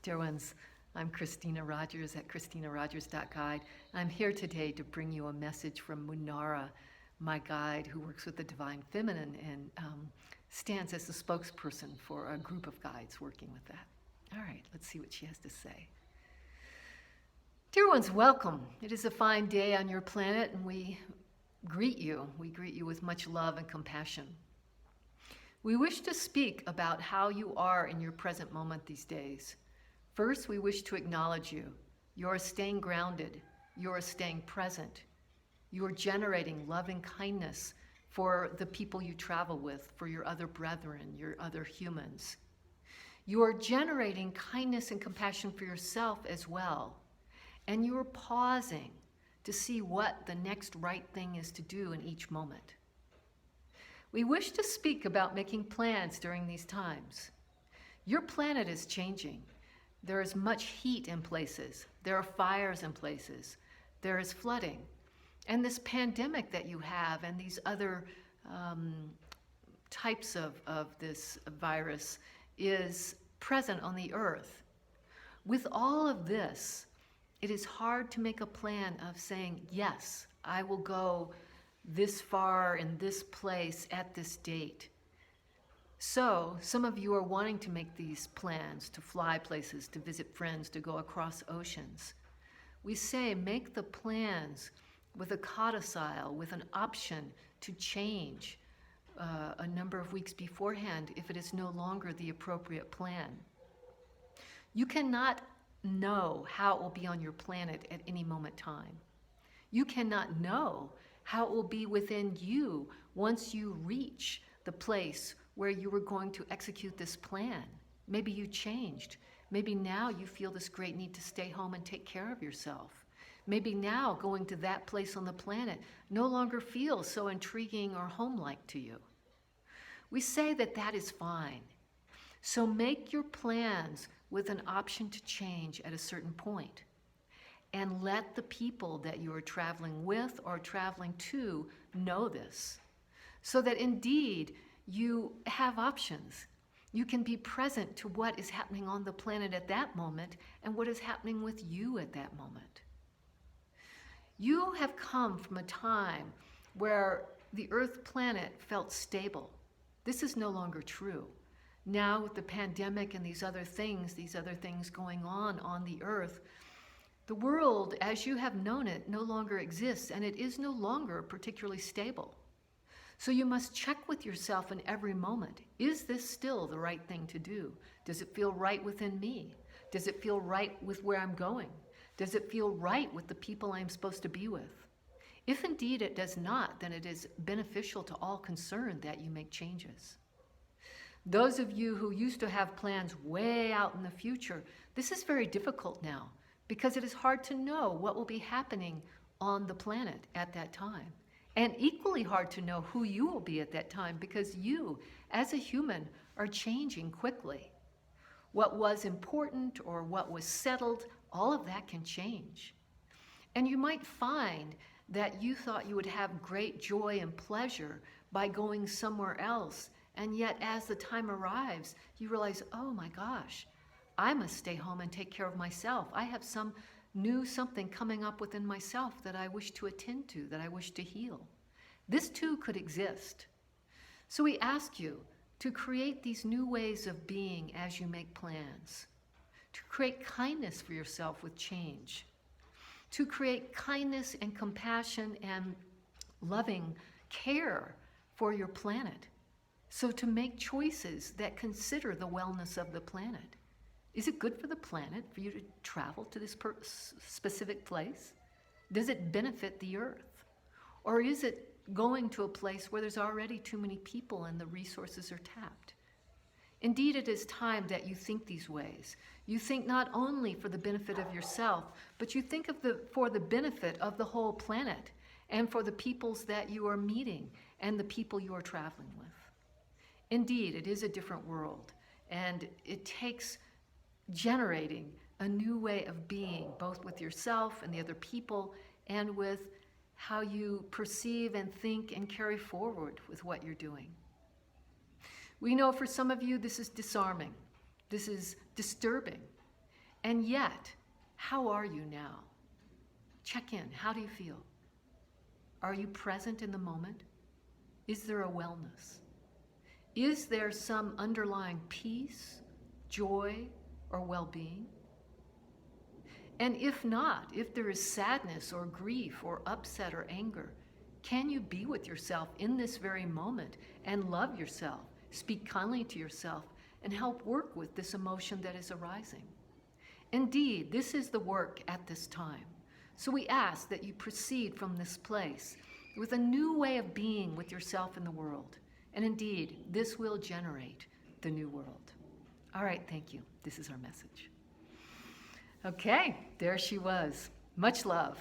Dear ones, I'm Christina Rogers at christinarogers.guide. I'm here today to bring you a message from Munnara, my guide who works with the Divine Feminine and stands as the spokesperson for a group of guides working with that. All right, let's see what she has to say. Dear ones, welcome. It is a fine day on your planet and we greet you. We greet you with much love and compassion. We wish to speak about how you are in your present moment these days. First, we wish to acknowledge you. You are staying grounded. You are staying present. You are generating loving kindness for the people you travel with, for your other brethren, your other humans. You are generating kindness and compassion for yourself as well. And you are pausing to see what the next right thing is to do in each moment. We wish to speak about making plans during these times. Your planet is changing. There is much heat in places. There are fires in places. There is flooding. And this pandemic that you have and these other types of this virus is present on the earth. With all of this, it is hard to make a plan of saying, yes, I will go this far in this place at this date. So, some of you are wanting to make these plans to fly places, to visit friends, to go across oceans. We say make the plans with a codicil, with an option to change a number of weeks beforehand if it is no longer the appropriate plan. You cannot know how it will be on your planet at any moment in time. You cannot know how it will be within you once you reach the place where you were going to execute this plan. Maybe you changed. Maybe now you feel this great need to stay home and take care of yourself. Maybe now going to that place on the planet no longer feels so intriguing or home-like to you. We say that that is fine. So make your plans with an option to change at a certain point. And let the people that you are traveling with or traveling to know this, so that indeed you have options. You can be present to what is happening on the planet at that moment and what is happening with you at that moment. You have come from a time where the Earth planet felt stable. This is no longer true. Now with the pandemic and these other things going on the Earth, the world as you have known it no longer exists and it is no longer particularly stable. So you must check with yourself in every moment. Is this still the right thing to do? Does it feel right within me? Does it feel right with where I'm going? Does it feel right with the people I'm supposed to be with? If indeed it does not, then it is beneficial to all concerned that you make changes. Those of you who used to have plans way out in the future, this is very difficult now because it is hard to know what will be happening on the planet at that time. And equally hard to know who you will be at that time because you, as a human, are changing quickly. What was important or what was settled, all of that can change. And you might find that you thought you would have great joy and pleasure by going somewhere else, and yet as the time arrives, you realize, oh my gosh, I must stay home and take care of myself. I have some new something coming up within myself that I wish to attend to, that I wish to heal. This too could exist. So we ask you to create these new ways of being as you make plans, to create kindness for yourself with change, to create kindness and compassion and loving care for your planet. So to make choices that consider the wellness of the planet. Is it good for the planet for you to travel to this specific place? Does it benefit the earth? Or is it going to a place where there's already too many people and the resources are tapped? Indeed, it is time that you think these ways. You think not only for the benefit of yourself, but you think for the benefit of the whole planet and for the peoples that you are meeting and the people you are traveling with. Indeed, it is a different world, and it takes generating a new way of being, both with yourself and the other people, and with how you perceive and think and carry forward with what you're doing. We know for some of you this is disarming. This is disturbing. And yet, how are you now? Check in. How do you feel? Are you present in the moment? Is there a wellness? Is there some underlying peace, joy, or well-being? And if not, if there is sadness or grief or upset or anger, can you be with yourself in this very moment and love yourself, speak kindly to yourself, and help work with this emotion that is arising? Indeed, this is the work at this time. So we ask that you proceed from this place with a new way of being with yourself in the world. And indeed, this will generate the new world. All right, thank you. This is our message. Okay, there she was. Much love.